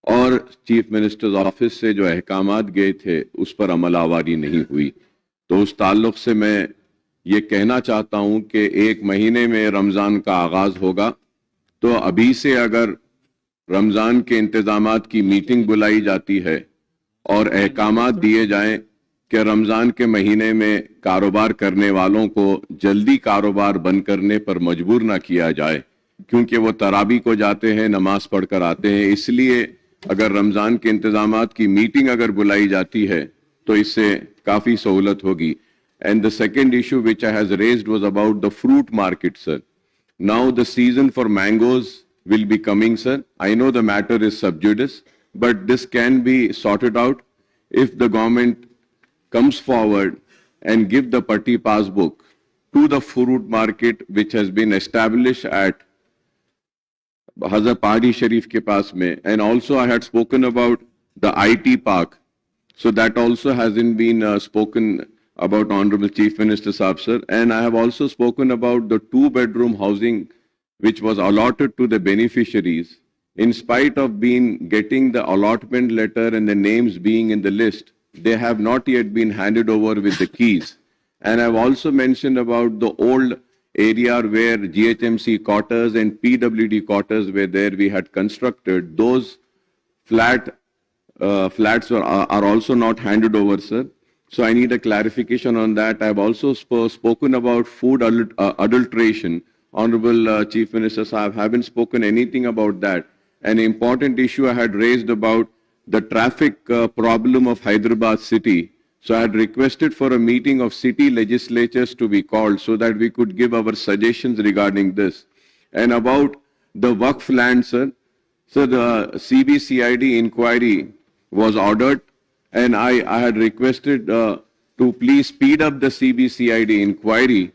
और chief minister's office से जो अहकामात गए थे उस पर अमल आवारी नहीं हुई। तो उस ताल्लुक से मैं ये कहना चाहता हूं कि 1 महीने में रमज़ान का आगाज होगा, तो अभी से अगर रमज़ान के इंतजामात की मीटिंग बुलाई जाती है और अहकामात दिए जाएं कि रमज़ान के महीने में कारोबार करने वालों को जल्दी कारोबार बंद करने पर मजबूर ना किया जाए, क्योंकि वो तरावी को जाते हैं, नमाज पढ़कर आते हैं। इसलिए अगर रमज़ान के इंतजामात की मीटिंग अगर बुलाई जाती है तो इससे काफ़ी सहूलत होगी। And the second issue which I has raised was about the fruit market, sir. Now the season for mangoes will be coming, sir. I know the matter is sub judice, but this can be sorted out if the government comes forward and give the Patti passbook to the fruit market which has been established at Hazrat Pahadi Sharif ke paas mein. And also I had spoken about the IT park. So that also hasn't been spoken about Honorable Chief Minister Saab, sir. And I have also spoken about the 2-bedroom housing which was allotted to the beneficiaries. In spite of getting the allotment letter and the names being in the list, they have not yet been handed over with the keys. And I've also mentioned about the old area where GHMC quarters and PWD quarters were there, we had constructed. Those flats are also not handed over, sir. So I need a clarification on that. I've also spoken about food adulteration. Honorable Chief Minister Saab haven't spoken anything about that. An important issue I had raised about the traffic problem of Hyderabad city. So I had requested for a meeting of city legislatures to be called so that we could give our suggestions regarding this. And about the Waqf land, sir. So the CBCID inquiry was ordered, and I had requested to please speed up the CBCID inquiry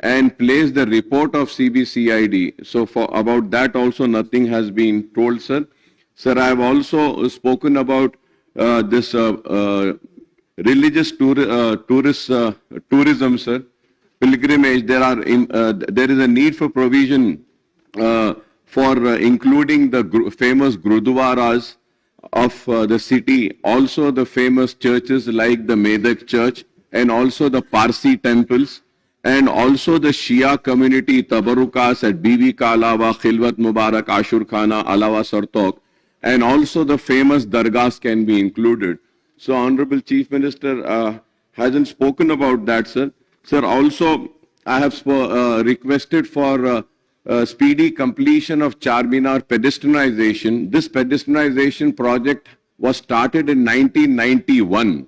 and place the report of CBCID. So for about that also nothing has been told, sir. Sir, I have also spoken about this religious tourism, sir. Pilgrimage. There is a need for provision for including the famous Gurudwaras of the city, also the famous churches like the Medak Church and also the Parsi temples, and also the Shia community Tabarukas at Bibi Ka Alawa, Khilwat Mubarak, Ashur Khana, Alawa Sartok, and also the famous dargahs can be included. So Honorable Chief Minister hasn't spoken about that, sir. Sir, also I have requested for speedy completion of Charminar pedestrianization. This pedestrianization project was started in 1991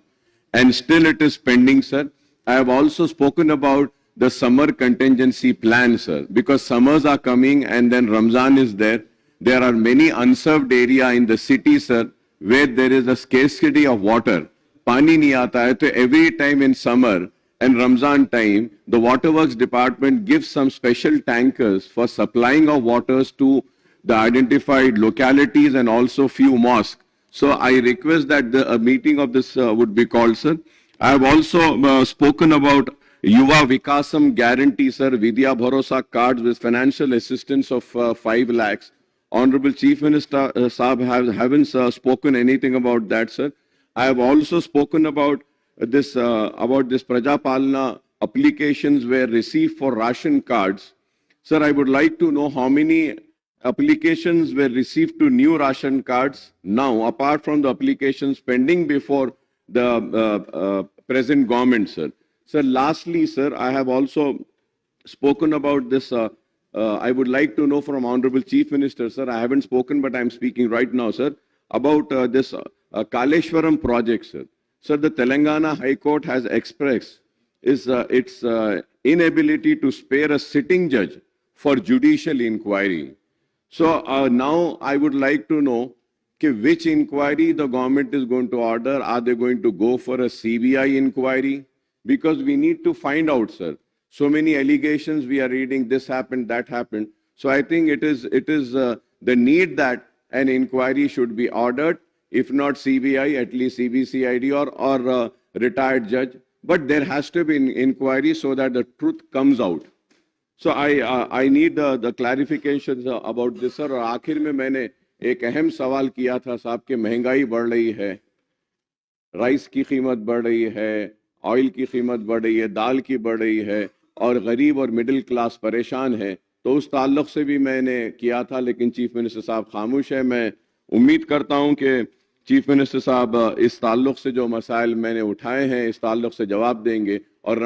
and still it is pending, sir. I have also spoken about the summer contingency plan, sir, because summers are coming and then Ramzan is there. There are many unserved area in the city, sir, where there is a scarcity of water. Pani nahi aata hai, so every time in summer and Ramzan time, the Waterworks Department gives some special tankers for supplying of waters to the identified localities and also few mosques. So I request that a meeting of this would be called, sir. I have also spoken about Yuva Vikasam guarantee, sir, Vidya Bharosa cards with financial assistance of 5 lakhs. Honorable Chief Minister Saab haven't spoken anything about that, sir. I have also spoken about this Praja Palana applications were received for ration cards. Sir, I would like to know how many applications were received to new ration cards now, apart from the applications pending before the present government, sir. Sir, lastly, sir, I have also spoken about this. I would like to know from Honorable Chief Minister, sir, I haven't spoken, but I'm speaking right now, sir, about this Kaleshwaram project, sir. Sir, the Telangana High Court has expressed its inability to spare a sitting judge for judicial inquiry. So now I would like to know which inquiry the government is going to order. Are they going to go for a CBI inquiry? Because we need to find out, sir. So many allegations we are reading, this happened, that happened. So I think it is the need that an inquiry should be ordered. If not CBI, at least CBCID or retired judge. But there has to be an inquiry so that the truth comes out. So I need the clarifications about this, sir. और आखिर में मैंने एक अहम सवाल किया था साहब कि महंगाई बढ़ रही है, राइस की कीमत बढ़ रही है, ऑयल की कीमत बढ़ रही है, दाल की बढ़ रही है और गरीब और मिडिल क्लास परेशान है। तो उस ताल्लुक से भी मैंने किया था, लेकिन चीफ मिनिस्टर साहब खामोश है। मैं उम्मीद करता हूं कि चीफ मिनिस्टर साहब इस ताल्लुक से जो मसाइल मैंने उठाए हैं इस ताल्लुक से जवाब देंगे। और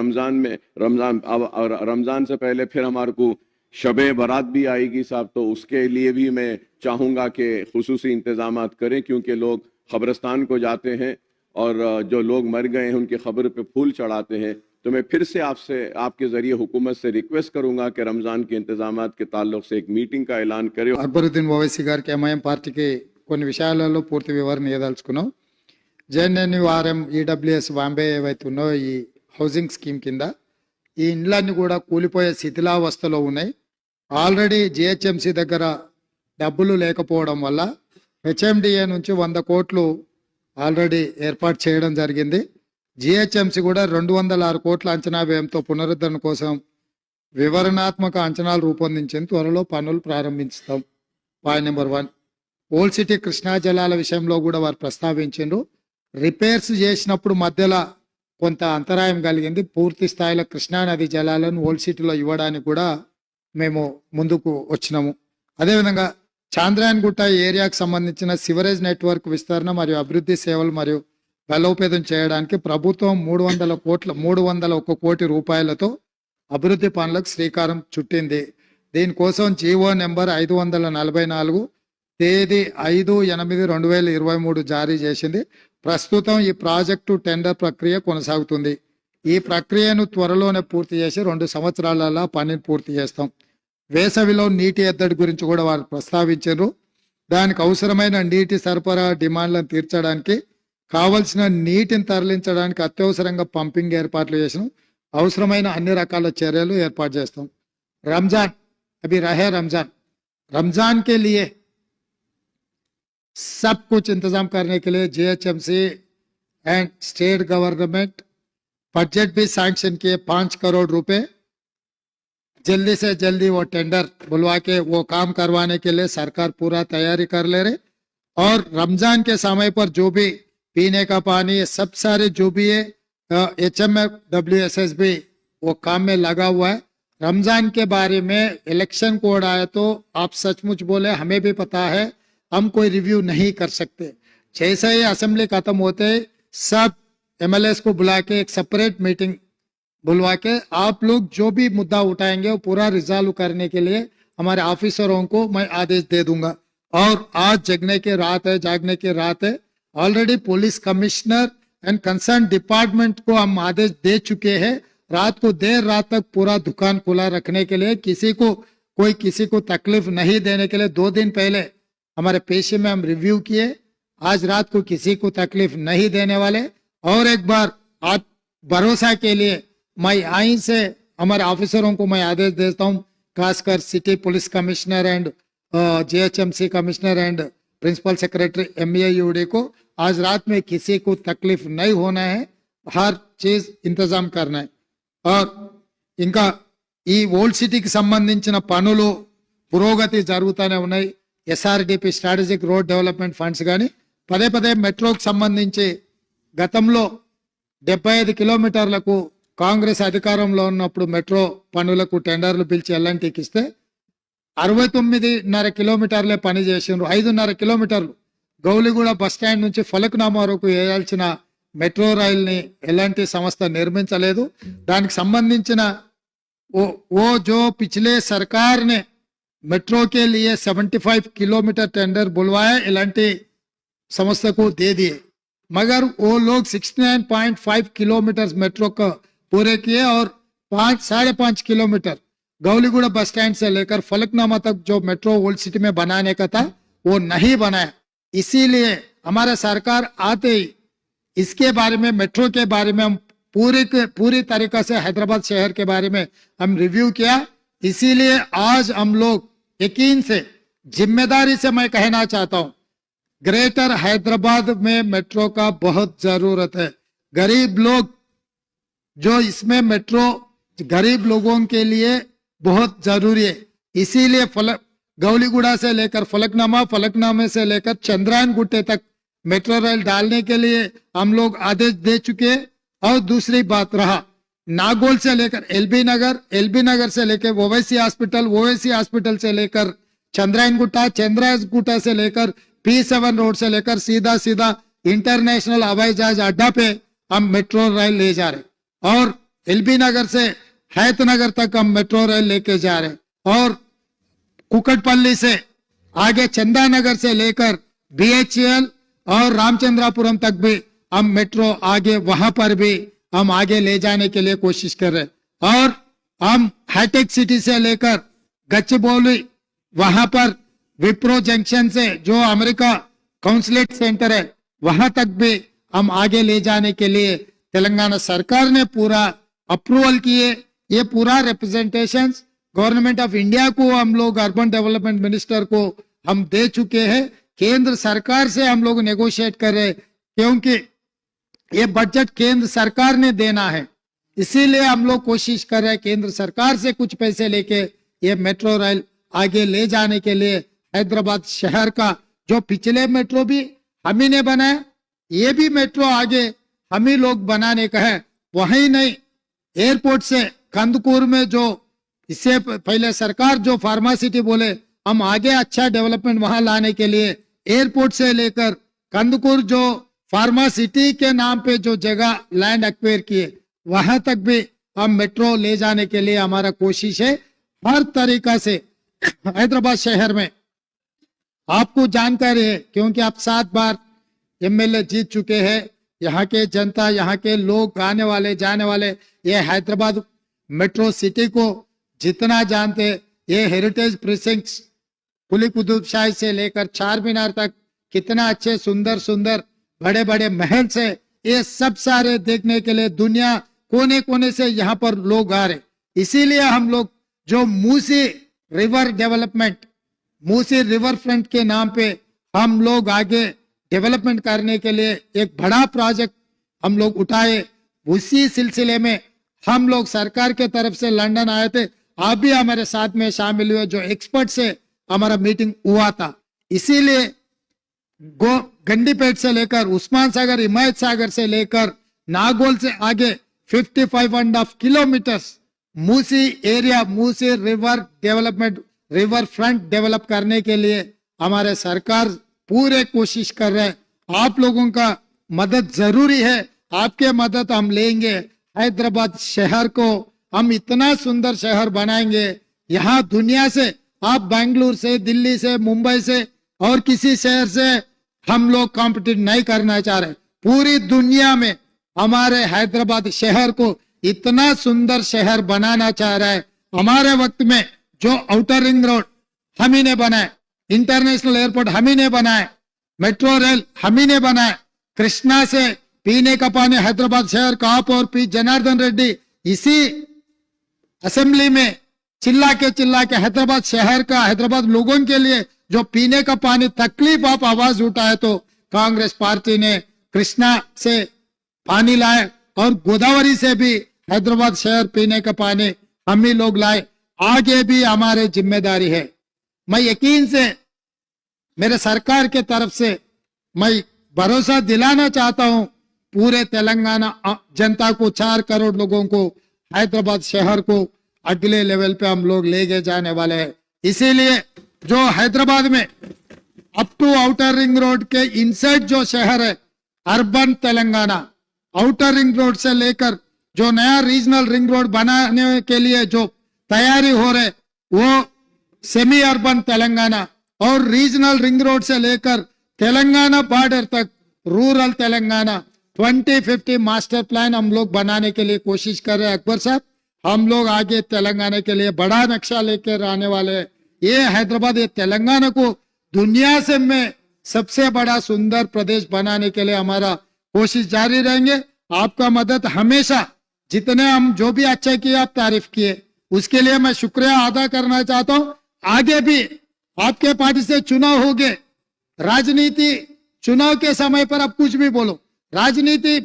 रमज़ान से पहले फिर हमारे को शबे बारात भी आएगी साहब, तो उसके लिए भी मैं चाहूँगा कि खुसूसी इंतजामात करें, क्योंकि लोग कब्रिस्तान को जाते हैं और जो लोग मर गए हैं उनकी खबर पे फूल चढ़ाते हैं। तो मैं फिर से आपसे आपके जरिए हुकूमत से रिक्वेस्ट करूंगा कि रमज़ान के इंतजामात के ताल्लुक से एक मीटिंग का ऐलान करें। అక్బరుద్దీన్ ఓవైసీ గారికి ఎంఐఎం పార్టీకి కొన్ని విషయాలలో పూర్తి వివరణ ఇవ్వదలుచుకున్నాం. జేఎన్ఎన్యూఆర్ఎం ఈడబ్ల్యూఎస్ బాంబే ఏవైతే ఉన్నాయో ఈ హౌసింగ్ స్కీమ్ కింద ఈ ఇండ్లన్నీ కూడా కూలిపోయే శిథిలావస్థలో ఉన్నాయి. ఆల్రెడీ జిహెచ్ఎంసీ దగ్గర డబ్బులు లేకపోవడం వల్ల హెచ్ఎండిఏ నుంచి 100 కోట్లు ఆల్రెడీ ఏర్పాటు చేయడం జరిగింది. జిహెచ్ఎంసీ కూడా 206 కోట్ల అంచనా వ్యయంతో పునరుద్ధరణ కోసం వివరణాత్మక అంచనాలు రూపొందించింది. త్వరలో పనులు ప్రారంభిస్తాం. Point number 1, old city Krishna జలాల విషయంలో కూడా వారు ప్రస్తావించారు. రిపేర్స్ చేసినప్పుడు మధ్యలో కొంత అంతరాయం కలిగింది. పూర్తి స్థాయిలో కృష్ణా నది జలాలను ఓల్డ్ సిటీలో ఇవ్వడానికి కూడా మేము ముందుకు వచ్చినాము. అదేవిధంగా చాంద్రాయన్ గుట్ట ఏరియాకు సంబంధించిన సివరేజ్ నెట్వర్క్ విస్తరణ మరియు అభివృద్ధి సేవలు మరియు బలోపేతం చేయడానికి ప్రభుత్వం 301 కోటి రూపాయలతో అభివృద్ధి పనులకు శ్రీకారం చుట్టింది. దీనికోసం జీవో నెంబర్ 544 తేదీ 5/8/2023 జారీ చేసింది. ప్రస్తుతం ఈ ప్రాజెక్టు టెండర్ ప్రక్రియ కొనసాగుతుంది. ఈ ప్రక్రియను త్వరలోనే పూర్తి చేసి 2 సంవత్సరాలలో పనిని పూర్తి చేస్తాం. వేసవిలో నీటి ఎద్దడి గురించి కూడా వారు ప్రస్తావించారు. దానికి అవసరమైన నీటి సరఫరా డిమాండ్లను తీర్చడానికి కావలసిన నీటిని తరలించడానికి అత్యవసరంగా పంపింగ్ ఏర్పాట్లు చేసినాం. అవసరమైన అన్ని రకాల చర్యలు ఏర్పాటు చేస్తాం. रमजान अभी रहे रमजान के लिए सब कुछ इंतजाम करने के लिए GHMC and state government budget भी सैंक्शन किए 5 करोड़ रुपए. जल्दी से जल्दी वो टेंडर बुलवा के वो काम करवाने के लिए सरकार पूरा तैयारी कर ले रहे. और रमजान के समय पर जो भी पीने का पानी सब सारे जो भी है HMFWSS भी वो काम में लगा हुआ है. रमजान के बारे में इलेक्शन कोड आया तो आप सचमुच बोले, हमें भी पता है, हम कोई रिव्यू नहीं कर सकते. जैसे ही असेंबली खत्म होते सब MLAs को बुला के एक सेपरेट मीटिंग बुलवा के आप लोग जो भी मुद्दा उठाएंगे वो पूरा रिजॉल्व करने के लिए हमारे ऑफिसरों को मैं आदेश दे दूंगा. और आज जागने की रात है. Already police commissioner and concern department को हम आदेश दे चुके हैं. रात को देर रात तक पूरा दुकान खुला रखने के लिए, किसी को तकलीफ नहीं देने के लिए 2 दिन पहले हमारे पेशे में हम रिव्यू किए. आज रात को किसी को तकलीफ नहीं देने वाले. और एक बार आप भरोसा के लिए मैं आई से हमारे ऑफिसरों को मैं आदेश देता हूँ, खासकर city police commissioner and GHMC commissioner and principal secretary MAUD को, आज रात में किसी को तकलीफ नहीं होना है, हर चीज इंतजाम करना है. और ఇంకా ఈ ఓల్డ్ సిటీకి సంబంధించిన పనులు పురోగతి జరుగుతూనే ఉన్నాయి. SRDP strategic road development funds కానీ పదే మెట్రోకి సంబంధించి గతంలో 75 కిలోమీటర్లకు కాంగ్రెస్ అధికారంలో ఉన్నప్పుడు మెట్రో పనులకు టెండర్లు పిలిచి ఎల్ఎన్టీకి ఇస్తే 69.5 కిలోమీటర్లే పని చేసిండ్రు. 5.5 కిలోమీటర్లు గౌలిగూడ బస్ స్టాండ్ నుంచి ఫలక్నామా వరకు వేయాల్సిన మెట్రో రైల్ని ఎలాంటి సంస్థ నిర్మించలేదు. దానికి సంబంధించిన वो जो पिछले सरकार ने मेट्रो के लिए 75 किलोमीटर टेंडर बुलवाया एलांटी संस्था को दे दिए, मगर वो लोग 69.5 किलोमीटर मेट्रो का पूरे किए और 5.5 किलोमीटर गौलीगुड़ा बस स्टैंड से लेकर फलकनामा तक जो मेट्रो ओल्ड सिटी में बनाने का था वो नहीं बनाया. इसीलिए हमारा सरकार आते ही इसके बारे में, मेट्रो के बारे में हम पूरी तरीका से हैदराबाद शहर के बारे में हम रिव्यू किया. इसीलिए आज हम लोग यकीन से, जिम्मेदारी से मैं कहना चाहता हूं, ग्रेटर हैदराबाद में मेट्रो का बहुत जरूरत है. गरीब लोग जो इसमें मेट्रो गरीब लोगों के लिए बहुत जरूरी है. इसीलिए गौलीगुड़ा से लेकर फलकनामा, फलकनामे से लेकर चंद्रायन गुट्टे तक मेट्रो रेल डालने के लिए हम लोग आदेश दे चुके हैं। और दूसरी बात रहा नागौल से लेकर एलबी नगर से लेकर ओवैसी हॉस्पिटल से लेकर चंद्रायन गुट्टा से लेकर P7 रोड से लेकर सीधा सीधा इंटरनेशनल हवाई जहाज अड्डा पे हम मेट्रो रेल ले जा रहे और एलबी नगर से हैत नगर तक हम मेट्रो रेल लेके जा रहे और कुकटपल्ली से आगे चंदा नगर से लेकर BHEL और रामचंद्रापुरम तक भी हम मेट्रो आगे वहां पर भी हम आगे ले जाने के लिए कोशिश कर रहे हैं। और हम हाईटेक सिटी से लेकर गच्चीबौली वहां पर विप्रो जंक्शन से जो अमेरिका काउंसलेट सेंटर है वहां तक भी हम आगे ले जाने के लिए तेलंगाना सरकार ने पूरा अप्रूवल किए। ये पूरा रिप्रेजेंटेशन गवर्नमेंट ऑफ इंडिया को हम लोग अर्बन डेवलपमेंट मिनिस्टर को हम दे चुके हैं। केंद्र सरकार से हम लोग नेगोशिएट कर रहे हैं क्योंकि ये बजट केंद्र सरकार ने देना है, इसीलिए हम लोग कोशिश कर रहे हैं केंद्र सरकार से कुछ पैसे लेके ये मेट्रो रेल आगे ले जाने के लिए। हैदराबाद शहर का जो पिछले मेट्रो भी हम ही ने बनाया, ये भी मेट्रो आगे हम ही लोग बनाने का है। वही नहीं, एयरपोर्ट से कंदकूर में जो इससे पहले सरकार जो फार्मासिटी बोले हम आगे अच्छा डेवलपमेंट वहां लाने के लिए एयरपोर्ट से लेकर कंदकूर जो फार्मासिटी के नाम पे जो जगह लैंड एक्वायर किए वहां तक भी हम मेट्रो ले जाने के लिए हमारा कोशिश है। हर तरीका से हैदराबाद शहर में आपको जानकारी है क्योंकि आप 7 बार MLA जीत चुके हैं। यहाँ के जनता, यहाँ के लोग आने वाले जाने वाले ये हैदराबाद मेट्रो सिटी को जितना जानते, ये हेरिटेज प्रिसिंक्ट्स कुली कुतुब शाही से लेकर चार मीनार तक कितना अच्छे सुंदर सुंदर बड़े बड़े महल से ये सब सारे देखने के लिए दुनिया कोने कोने से यहाँ पर लोग आ रहे। इसीलिए हम लोग जो Musi river development, Musi river front के नाम पे हम लोग आगे डेवलपमेंट करने के लिए एक बड़ा प्रोजेक्ट हम लोग उठाए। उसी सिलसिले में हम लोग सरकार के तरफ से लंदन आए थे, आप भी हमारे साथ में शामिल हुए, जो एक्सपर्ट से हमारा मीटिंग हुआ था। इसीलिए गंडीपेट से लेकर उस्मान सागर, हिमायत सागर से लेकर नागौल से आगे 55.5 kilometres Musi area, Musi river development, river front develop करने के लिए हमारे सरकार पूरे कोशिश कर रहे हैं। आप लोगों का मदद जरूरी है, आपके मदद हम लेंगे। हैदराबाद शहर को हम इतना सुंदर शहर बनाएंगे, यहाँ दुनिया से, आप बेंगलुरु से, दिल्ली से, मुंबई से और किसी शहर से हम लोग कॉम्पिटिट नहीं करना चाह रहे। पूरी दुनिया में हमारे हैदराबाद शहर को इतना सुंदर शहर बनाना चाह रहा है। हमारे वक्त में जो आउटर रिंग रोड हम ही ने बनाए, इंटरनेशनल एयरपोर्ट हम ही ने बनाए, मेट्रो रेल हम ही ने बनाए, कृष्णा से पीने का पानी हैदराबाद शहर का आप और पी जनार्दन रेड्डी इसी असेंबली में चिल्ला के हैदराबाद शहर का, हैदराबाद लोगों के लिए जो पीने का पानी तकलीफ आप आवाज उठाए तो कांग्रेस पार्टी ने कृष्णा से पानी लाए और गोदावरी से भी हैदराबाद शहर पीने का पानी हम ही लोग लाए। आगे भी हमारे जिम्मेदारी है। मैं यकीन से मेरे सरकार के तरफ से मैं भरोसा दिलाना चाहता हूं पूरे तेलंगाना जनता को, 4 करोड़ लोगों को, हैदराबाद शहर को अगले लेवल पे हम लोग ले जाने वाले हैं। इसीलिए जो हैदराबाद में up to outer ring road के इनसाइड जो शहर है urban Telangana, outer ring road से लेकर जो नया रीजनल रिंग रोड बनाने के लिए जो तैयारी हो रहे वो सेमी अर्बन तेलंगाना, और रीजनल रिंग रोड से लेकर तेलंगाना बॉर्डर तक रूरल तेलंगाना 2050 मास्टर प्लान हम लोग बनाने के लिए कोशिश कर रहे हैं। अकबर साहब, हम लोग आगे तेलंगाना के लिए बड़ा नक्शा लेकर आने वाले हैं। ये हैदराबाद, ये तेलंगाना को दुनिया से में सबसे बड़ा सुंदर प्रदेश बनाने के लिए हमारा कोशिश जारी रहेंगे। आपका मदद हमेशा, जितने हम जो भी अच्छा किए आप तारीफ किए, उसके लिए मैं शुक्रिया अदा करना चाहता हूँ। आगे भी आपके पार्टी से चुनाव हो गए, राजनीति चुनाव के समय पर आप कुछ भी बोलो, राजनीति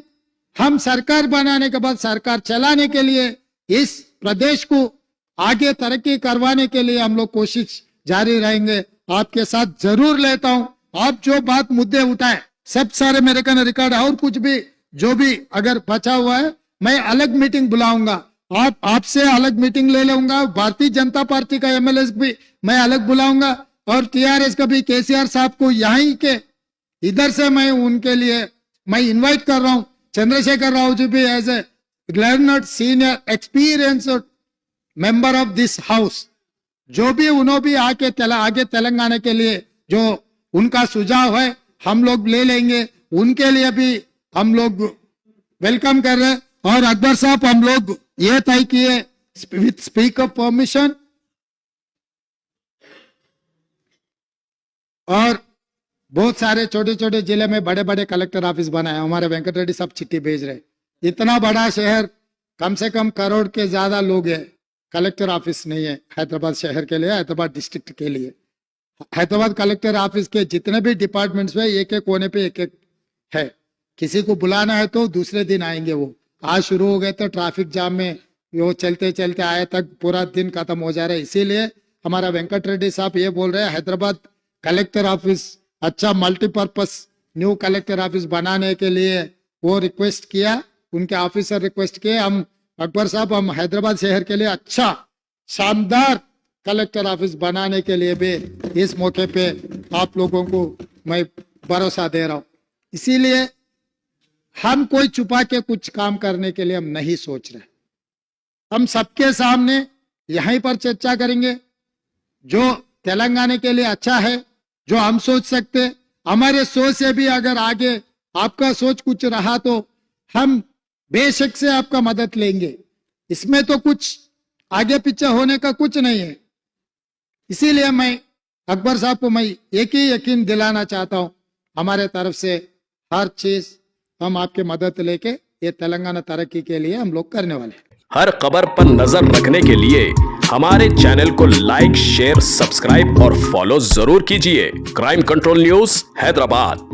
हम सरकार बनाने के बाद सरकार चलाने के लिए, इस प्रदेश को आगे तरक्की करवाने के लिए हम लोग कोशिश जारी रहेंगे, आपके साथ जरूर लेता हूं। आप जो बात मुद्दे उठाए सब सारे मेरे का रिकॉर्ड है, और कुछ भी जो भी अगर बचा हुआ है मैं अलग मीटिंग बुलाऊंगा, आपसे अलग मीटिंग ले लूंगा। भारतीय जनता पार्टी का एमएलए भी मैं अलग बुलाऊंगा, और टीआरएस का भी केसीआर साहब को यहीं के इधर से मैं उनके लिए मैं इनवाइट कर रहा हूं। चंद्रशेखर राव जी भी as a learned senior experienced member of this house, जो भी उन्होंने भी आगे तेलंगाना के लिए जो उनका सुझाव है हम लोग ले लेंगे, उनके लिए भी हम लोग वेलकम कर रहे हैं। और अकबर साहब हम लोग ये तय किए विथ स्पीकर परमिशन, और बहुत सारे छोटे छोटे जिले में बड़े बड़े कलेक्टर ऑफिस बनाए, हमारे वेंकट रेड्डी सब चिट्ठी भेज रहे। इतना बड़ा शहर, कम से कम करोड़ के ज्यादा लोग हैं, कलेक्टर ऑफिस नहीं है हैदराबाद शहर के लिए, हैदराबाद डिस्ट्रिक्ट के लिए। हैदराबाद कलेक्टर ऑफिस के जितने भी डिपार्टमेंट्स में एक एक कोने पे एक एक है, किसी को बुलाना है तो दूसरे दिन आएंगे। वो आज शुरू हो गए तो ट्रैफिक जाम में वो चलते चलते आए तक पूरा दिन खत्म हो जा रहा है। इसीलिए हमारा वेंकट रेड्डी साहब ये बोल रहे हैं हैदराबाद कलेक्टर ऑफिस अच्छा मल्टीपर्पज न्यू कलेक्टर ऑफिस बनाने के लिए वो रिक्वेस्ट किया, उनके ऑफिसर रिक्वेस्ट किए। हम अकबर साहब हम हैदराबाद शहर के लिए अच्छा शानदार कलेक्टर ऑफिस बनाने के लिए भी इस मौके पे आप लोगों को मैं भरोसा दे रहा हूं। इसीलिए हम कोई छुपा के कुछ काम करने के लिए हम नहीं सोच रहे, हम सबके सामने यहीं पर चर्चा करेंगे जो तेलंगाना के लिए अच्छा है, जो हम सोच सकते। हमारे सोच से भी अगर आगे आपका सोच कुछ रहा तो हम बेशक से आपका मदद लेंगे, इसमें तो कुछ आगे पीछे होने का कुछ नहीं है। इसीलिए मैं अकबर साहब को मैं एक ही यकीन दिलाना चाहता हूं, हमारे तरफ से हर चीज हम आपकी मदद लेके ये तेलंगाना तरक्की के लिए हम लोग करने वाले हैं। हर खबर पर नजर रखने के लिए हमारे चैनल को लाइक, शेयर, सब्सक्राइब और फॉलो जरूर कीजिए। Crime control news Hyderabad.